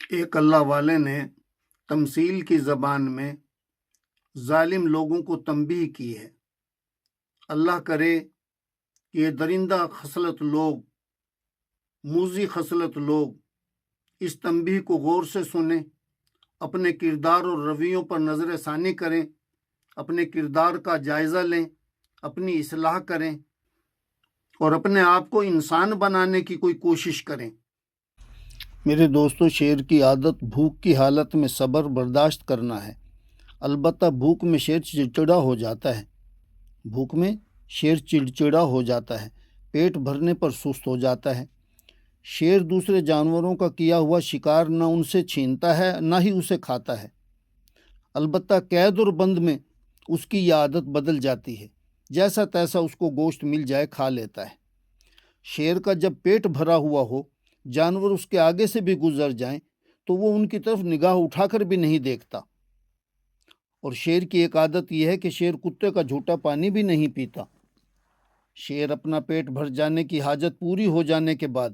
ایک اللہ والے نے تمثیل کی زبان میں ظالم لوگوں کو تنبیہ کی ہے۔ اللہ کرے کہ یہ درندہ خصلت لوگ، موذی خصلت لوگ اس تنبیہ کو غور سے سنیں، اپنے کردار اور رویوں پر نظر ثانی کریں، اپنے کردار کا جائزہ لیں، اپنی اصلاح کریں اور اپنے آپ کو انسان بنانے کی کوئی کوشش کریں۔ میرے دوستو، شیر کی عادت بھوک کی حالت میں صبر برداشت کرنا ہے۔ البتہ بھوک میں شیر چڑچڑا ہو جاتا ہے، پیٹ بھرنے پر سست ہو جاتا ہے۔ شیر دوسرے جانوروں کا کیا ہوا شکار نہ ان سے چھینتا ہے نہ ہی اسے کھاتا ہے، البتہ قید اور بند میں اس کی یہ عادت بدل جاتی ہے، جیسا تیسا اس کو گوشت مل جائے کھا لیتا ہے۔ شیر کا جب پیٹ بھرا ہوا ہو، جانور اس کے آگے سے بھی گزر جائیں تو وہ ان کی طرف نگاہ اٹھا کر بھی نہیں دیکھتا۔ اور شیر کی ایک عادت یہ ہے کہ شیر کتے کا جھوٹا پانی بھی نہیں پیتا۔ شیر اپنا پیٹ بھر جانے کی حاجت پوری ہو جانے کے بعد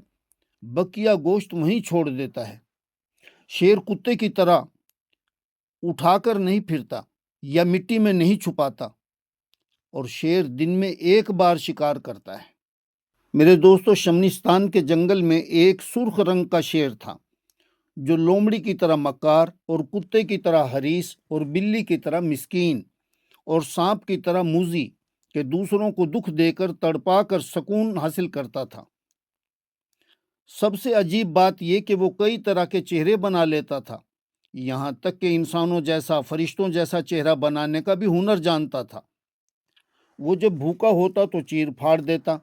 بقیہ گوشت وہیں چھوڑ دیتا ہے۔ شیر کتے کی طرح اٹھا کر نہیں پھرتا یا مٹی میں نہیں چھپاتا، اور شیر دن میں ایک بار شکار کرتا ہے۔ میرے دوستو، شمنستان کے جنگل میں ایک سرخ رنگ کا شیر تھا جو لومڑی کی طرح مکار اور کتے کی طرح حریص اور بلی کی طرح مسکین اور سانپ کی طرح موذی کہ دوسروں کو دکھ دے کر تڑپا کر سکون حاصل کرتا تھا۔ سب سے عجیب بات یہ کہ وہ کئی طرح کے چہرے بنا لیتا تھا، یہاں تک کہ انسانوں جیسا، فرشتوں جیسا چہرہ بنانے کا بھی ہنر جانتا تھا۔ وہ جب بھوکا ہوتا تو چیر پھاڑ دیتا،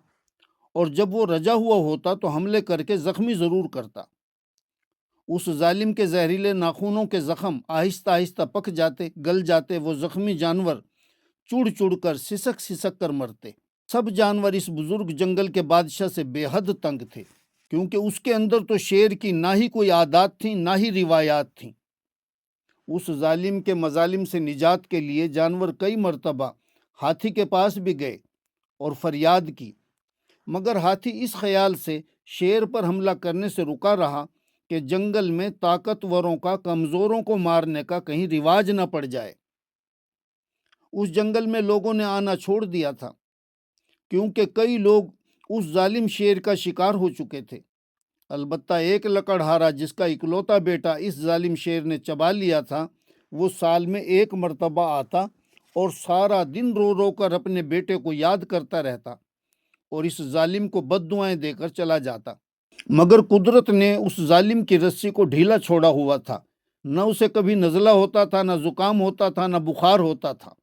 اور جب وہ رجا ہوا ہوتا تو حملے کر کے زخمی ضرور کرتا۔ اس ظالم کے زہریلے ناخونوں کے زخم آہستہ آہستہ پک جاتے، گل جاتے، وہ زخمی جانور چڑ چڑ کر سسک سسک کر مرتے۔ سب جانور اس بزرگ جنگل کے بادشاہ سے بے حد تنگ تھے، کیونکہ اس کے اندر تو شیر کی نہ ہی کوئی عادات تھیں نہ ہی روایات تھیں۔ اس ظالم کے مظالم سے نجات کے لیے جانور کئی مرتبہ ہاتھی کے پاس بھی گئے اور فریاد کی، مگر ہاتھی اس خیال سے شیر پر حملہ کرنے سے رکا رہا کہ جنگل میں طاقتوروں کا کمزوروں کو مارنے کا کہیں رواج نہ پڑ جائے۔ اس جنگل میں لوگوں نے آنا چھوڑ دیا تھا، کیونکہ کئی لوگ اس ظالم شیر کا شکار ہو چکے تھے۔ البتہ ایک لکڑہارا جس کا اکلوتا بیٹا اس ظالم شیر نے چبا لیا تھا، وہ سال میں ایک مرتبہ آتا اور سارا دن رو رو کر اپنے بیٹے کو یاد کرتا رہتا اور اس ظالم کو بد دعائیں دے کر چلا جاتا۔ مگر قدرت نے اس ظالم کی رسی کو ڈھیلا چھوڑا ہوا تھا، نہ اسے کبھی نزلہ ہوتا تھا، نہ زکام ہوتا تھا، نہ بخار ہوتا تھا۔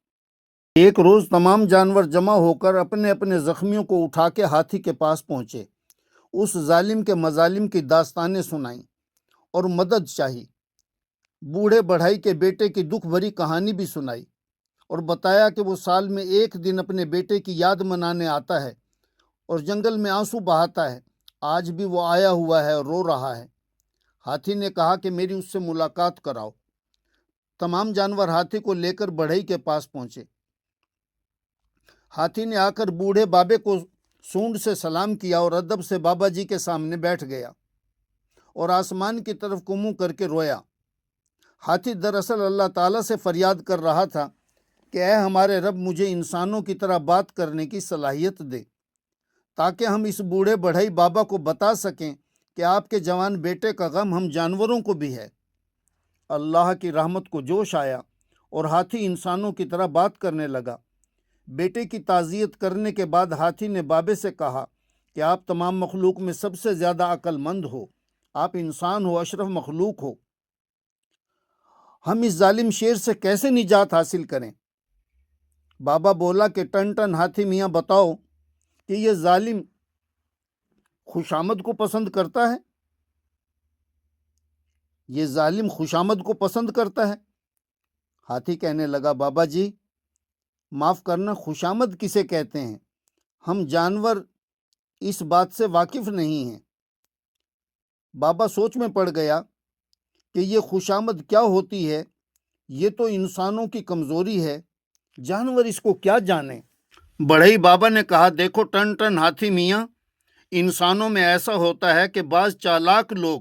ایک روز تمام جانور جمع ہو کر اپنے اپنے زخمیوں کو اٹھا کے ہاتھی کے پاس پہنچے، اس ظالم کے مظالم کی داستانیں سنائیں اور مدد چاہی۔ بوڑھے بڑھائی کے بیٹے کی دکھ بھری کہانی بھی سنائی اور بتایا کہ وہ سال میں ایک دن اپنے بیٹے کی یاد منانے آتا ہے اور جنگل میں آنسو بہاتا ہے۔ آج بھی وہ آیا ہوا ہے اور رو رہا ہے۔ ہاتھی نے کہا کہ میری اس سے ملاقات کراؤ۔ تمام جانور ہاتھی کو لے کر بڑھئی کے پاس پہنچے۔ ہاتھی نے آ کر بوڑھے بابے کو سونڈ سے سلام کیا اور ادب سے بابا جی کے سامنے بیٹھ گیا اور آسمان کی طرف منہ کر کے رویا۔ ہاتھی دراصل اللہ تعالیٰ سے فریاد کر رہا تھا کہ اے ہمارے رب، مجھے انسانوں کی طرح بات کرنے کی صلاحیت دے، تاکہ ہم اس بوڑھے بڑھئی بابا کو بتا سکیں کہ آپ کے جوان بیٹے کا غم ہم جانوروں کو بھی ہے۔ اللہ کی رحمت کو جوش آیا اور ہاتھی انسانوں کی طرح بات کرنے لگا۔ بیٹے کی تعزیت کرنے کے بعد ہاتھی نے بابے سے کہا کہ آپ تمام مخلوق میں سب سے زیادہ عقل مند ہو، آپ انسان ہو، اشرف مخلوق ہو، ہم اس ظالم شیر سے کیسے نجات حاصل کریں؟ بابا بولا کہ ٹن ٹن ہاتھی میاں، بتاؤ کہ یہ ظالم خوشامد کو پسند کرتا ہے؟ یہ ظالم خوشامد کو پسند کرتا ہے؟ ہاتھی کہنے لگا، بابا جی معاف کرنا، خوشامد کسے کہتے ہیں؟ ہم جانور اس بات سے واقف نہیں ہیں۔ بابا سوچ میں پڑ گیا کہ یہ خوشامد کیا ہوتی ہے، یہ تو انسانوں کی کمزوری ہے، جانور اس کو کیا جانے۔ بڑھئی بابا نے کہا، دیکھو ٹن ٹن ہاتھی میاں، انسانوں میں ایسا ہوتا ہے کہ بعض چالاک لوگ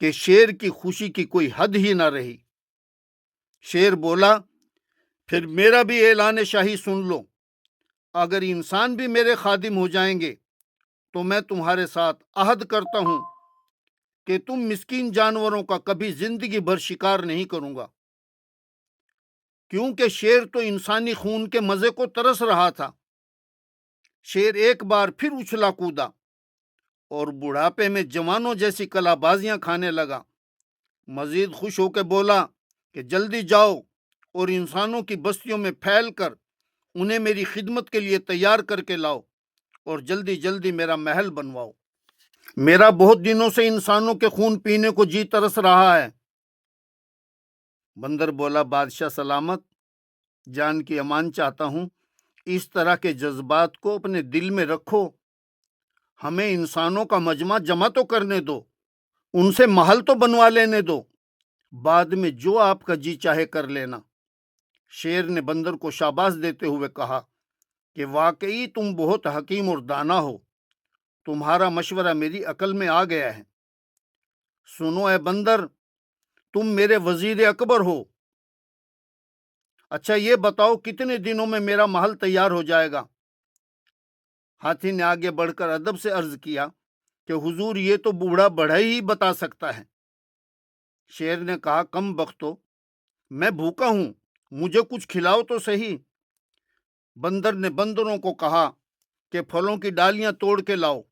کہ شیر کی خوشی کی کوئی حد ہی نہ رہی۔ شیر بولا، پھر میرا بھی اعلان شاہی سن لو، اگر انسان بھی میرے خادم ہو جائیں گے تو میں تمہارے ساتھ عہد کرتا ہوں کہ تم مسکین جانوروں کا کبھی زندگی بھر شکار نہیں کروں گا۔ کیونکہ شیر تو انسانی خون کے مزے کو ترس رہا تھا، شیر ایک بار پھر اچھلا کودا اور بڑھاپے میں جوانوں جیسی کلا بازیاں کھانے لگا۔ مزید خوش ہو کے بولا کہ جلدی جاؤ اور انسانوں کی بستیوں میں پھیل کر انہیں میری خدمت کے لیے تیار کر کے لاؤ اور جلدی جلدی میرا محل بنواؤ۔ میرا بہت دنوں سے انسانوں کے خون پینے کو جی ترس رہا ہے۔ بندر بولا، بادشاہ سلامت، جان کی امان چاہتا ہوں، اس طرح کے جذبات کو اپنے دل میں رکھو، ہمیں انسانوں کا مجمع جمع تو کرنے دو، ان سے محل تو بنوا لینے دو، بعد میں جو آپ کا جی چاہے کر لینا۔ شیر نے بندر کو شاباش دیتے ہوئے کہا کہ واقعی تم بہت حکیم اور دانا ہو، تمہارا مشورہ میری عقل میں آ گیا ہے۔ سنو اے بندر، تم میرے وزیر اکبر ہو، اچھا یہ بتاؤ کتنے دنوں میں میرا محل تیار ہو جائے گا؟ ہاتھی نے آگے بڑھ کر ادب سے عرض کیا کہ حضور یہ تو بوڑھا بڑھئی ہی بتا سکتا ہے۔ شیر نے کہا، کم بختو، میں بھوکا ہوں، مجھے کچھ کھلاؤ تو صحیح۔ بندر نے بندروں کو کہا کہ پھلوں کی ڈالیاں توڑ کے لاؤ۔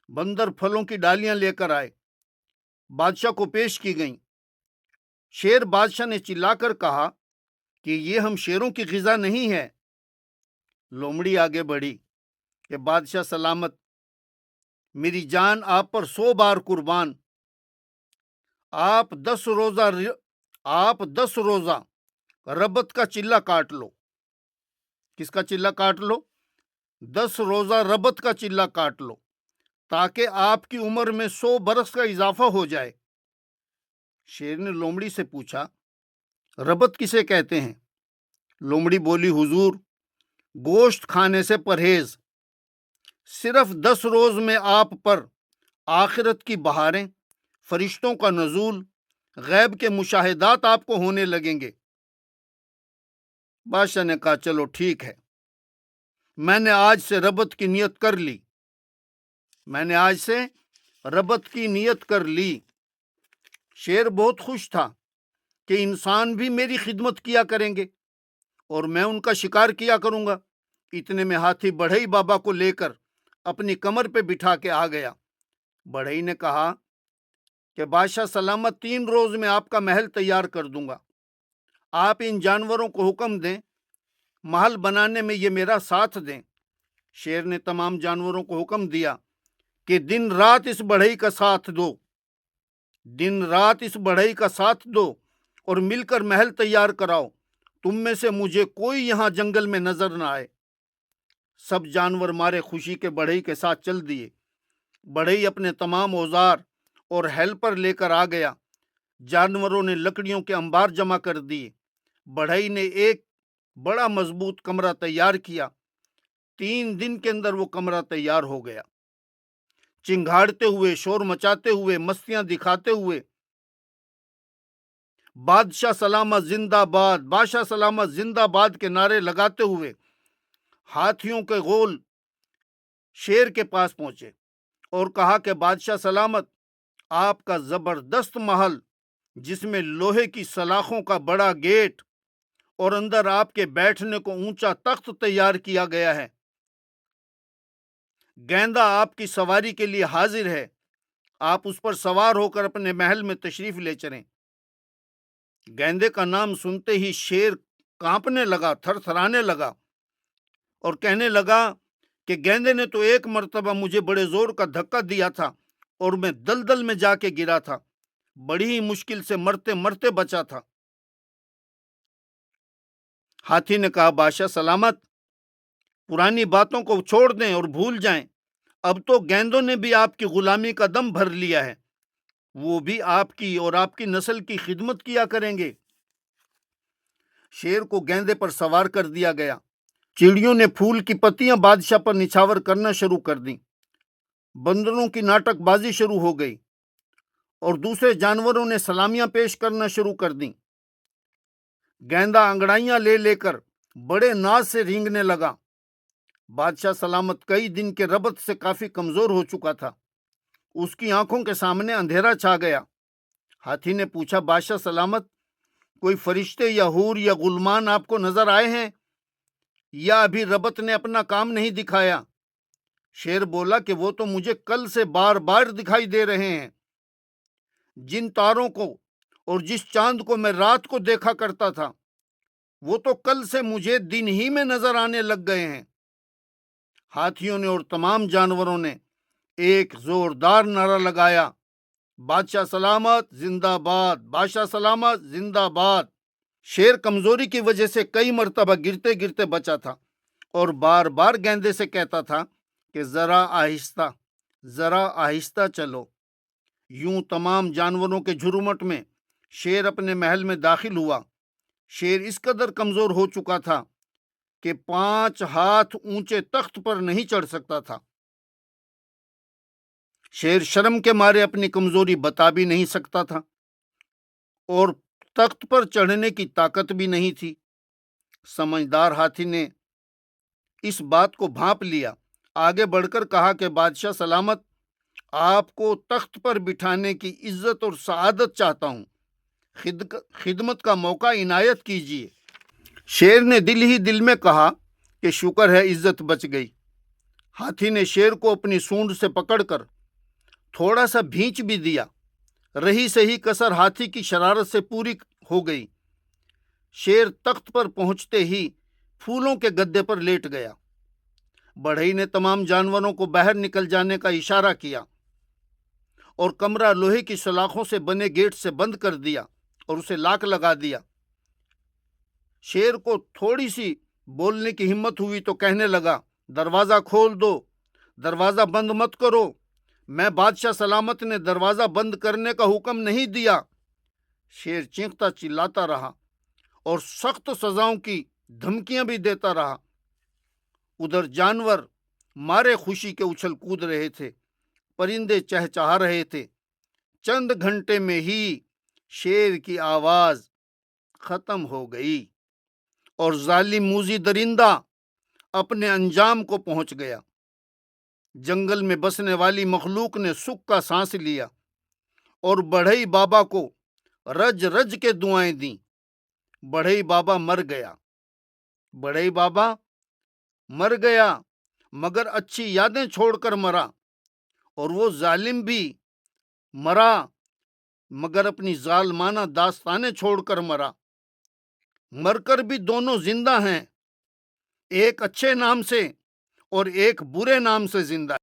بندر پھلوں کی ڈالیاں لے کر آئے، بادشاہ کو پیش کی گئیں۔ شیر بادشاہ نے چلا کر کہا کہ یہ ہم شیروں کی غذا نہیں ہے۔ لومڑی آگے بڑھی کہ بادشاہ سلامت، میری جان آپ پر 100 بار قربان، آپ 10 روزہ ربط کا چلہ کاٹ لو۔ کس کا چلہ کاٹ لو؟ 10 روزہ ربط کا چلہ کاٹ لو، تاکہ آپ کی عمر میں 100 برس کا اضافہ ہو جائے۔ شیر نے لومڑی سے پوچھا، ربط کسے کہتے ہیں؟ لومڑی بولی، حضور، گوشت کھانے سے پرہیز، صرف 10 روز میں آپ پر آخرت کی بہاریں، فرشتوں کا نزول، غیب کے مشاہدات آپ کو ہونے لگیں گے۔ بادشاہ نے کہا، چلو ٹھیک ہے، میں نے آج سے ربط کی نیت کر لی۔ شیر بہت خوش تھا کہ انسان بھی میری خدمت کیا کریں گے اور میں ان کا شکار کیا کروں گا۔ اتنے میں ہاتھی بڑھئی بابا کو لے کر اپنی کمر پہ بٹھا کے آ گیا۔ بڑھئی نے کہا کہ بادشاہ سلامت، 3 روز میں آپ کا محل تیار کر دوں گا، آپ ان جانوروں کو حکم دیں محل بنانے میں یہ میرا ساتھ دیں۔ شیر نے تمام جانوروں کو حکم دیا کہ دن رات اس بڑھئی کا ساتھ دو اور مل کر محل تیار کراؤ، تم میں سے مجھے کوئی یہاں جنگل میں نظر نہ آئے۔ سب جانور مارے خوشی کے بڑھئی کے ساتھ چل دیے۔ بڑھئی اپنے تمام اوزار اور ہیلپر لے کر آ گیا۔ جانوروں نے لکڑیوں کے انبار جمع کر دیے۔ بڑھئی نے ایک بڑا مضبوط کمرہ تیار کیا۔ 3 دن کے اندر وہ کمرہ تیار ہو گیا۔ چنگھاڑتے ہوئے، شور مچاتے ہوئے، مستیاں دکھاتے ہوئے، بادشاہ سلامت زندہ باد، بادشاہ سلامت زندہ باد کے نعرے لگاتے ہوئے ہاتھیوں کے غول شیر کے پاس پہنچے اور کہا کہ بادشاہ سلامت، آپ کا زبردست محل، جس میں لوہے کی سلاخوں کا بڑا گیٹ اور اندر آپ کے بیٹھنے کو اونچا تخت تیار کیا گیا ہے، گیندا آپ کی سواری کے لیے حاضر ہے، آپ اس پر سوار ہو کر اپنے محل میں تشریف لے چلیں۔ گیندے کا نام سنتے ہی شیر کانپنے لگا، تھر تھرانے لگا اور کہنے لگا کہ گیندے نے تو ایک مرتبہ مجھے بڑے زور کا دھکا دیا تھا اور میں دلدل میں جا کے گرا تھا، بڑی ہی مشکل سے مرتے مرتے بچا تھا۔ ہاتھی نے کہا، بادشاہ سلامت، پرانی باتوں کو چھوڑ دیں اور بھول جائیں، اب تو گیندوں نے بھی آپ کی غلامی کا دم بھر لیا ہے، وہ بھی آپ کی اور آپ کی نسل کی خدمت کیا کریں گے۔ شیر کو گیندے پر سوار کر دیا گیا۔ چڑیوں نے پھول کی پتیاں بادشاہ پر نچھاور کرنا شروع کر دیں۔ بندروں کی ناٹک بازی شروع ہو گئی اور دوسرے جانوروں نے سلامیاں پیش کرنا شروع کر دیں۔ گیندا انگڑائیاں لے لے کر بڑے ناز سے رینگنے لگا۔ بادشاہ سلامت کئی دن کے ربط سے کافی کمزور ہو چکا تھا۔ اس کی آنکھوں کے سامنے اندھیرا چھا گیا۔ ہاتھی نے پوچھا، بادشاہ سلامت، کوئی فرشتے یا حور یا غلمان آپ کو نظر آئے ہیں یا ابھی ربط نے اپنا کام نہیں دکھایا؟ شیر بولا کہ وہ تو مجھے کل سے بار بار دکھائی دے رہے ہیں۔ جن تاروں کو اور جس چاند کو میں رات کو دیکھا کرتا تھا وہ تو کل سے مجھے دن ہی میں نظر آنے لگ گئے ہیں۔ ہاتھیوں نے اور تمام جانوروں نے ایک زوردار نعرہ لگایا، بادشاہ سلامت زندہ باد، بادشاہ سلامت زندہ باد۔ شیر کمزوری کی وجہ سے کئی مرتبہ گرتے گرتے بچا تھا اور بار بار گیندے سے کہتا تھا کہ ذرا آہستہ، ذرا آہستہ چلو۔ یوں تمام جانوروں کے جھرمٹ میں شیر اپنے محل میں داخل ہوا۔ شیر اس قدر کمزور ہو چکا تھا کہ 5 ہاتھ اونچے تخت پر نہیں چڑھ سکتا تھا۔ شیر شرم کے مارے اپنی کمزوری بتا بھی نہیں سکتا تھا اور تخت پر چڑھنے کی طاقت بھی نہیں تھی۔ سمجھدار ہاتھی نے اس بات کو بھانپ لیا، آگے بڑھ کر کہا کہ بادشاہ سلامت، آپ کو تخت پر بٹھانے کی عزت اور سعادت چاہتا ہوں، خدمت کا موقع عنایت کیجیے۔ شیر نے دل ہی دل میں کہا کہ شکر ہے عزت بچ گئی۔ ہاتھی نے شیر کو اپنی سونڈ سے پکڑ کر تھوڑا سا بھینچ بھی دیا۔ رہی سہی کسر ہاتھی کی شرارت سے پوری ہو گئی۔ شیر تخت پر پہنچتے ہی پھولوں کے گدے پر لیٹ گیا۔ بڑھئی نے تمام جانوروں کو باہر نکل جانے کا اشارہ کیا اور کمرہ لوہے کی سلاخوں سے بنے گیٹ سے بند کر دیا اور اسے لاک لگا دیا۔ شیر کو تھوڑی سی بولنے کی ہمت ہوئی تو کہنے لگا، دروازہ کھول دو، دروازہ بند مت کرو، میں بادشاہ سلامت نے دروازہ بند کرنے کا حکم نہیں دیا۔ شیر چیختا چلاتا رہا اور سخت سزاؤں کی دھمکیاں بھی دیتا رہا۔ ادھر جانور مارے خوشی کے اچھل کود رہے تھے، پرندے چہچہا رہے تھے۔ چند گھنٹے میں ہی شیر کی آواز ختم ہو گئی اور ظالم موذی درندہ اپنے انجام کو پہنچ گیا۔ جنگل میں بسنے والی مخلوق نے سکھ کا سانس لیا اور بڑھئی بابا کو رج رج کے دعائیں دیں۔ بڑھئی بابا مر گیا، بڑھئی بابا مر گیا، مگر اچھی یادیں چھوڑ کر مرا، اور وہ ظالم بھی مرا مگر اپنی ظالمانہ داستانیں چھوڑ کر مرا۔ مر کر بھی دونوں زندہ ہیں، ایک اچھے نام سے اور ایک برے نام سے زندہ ہے۔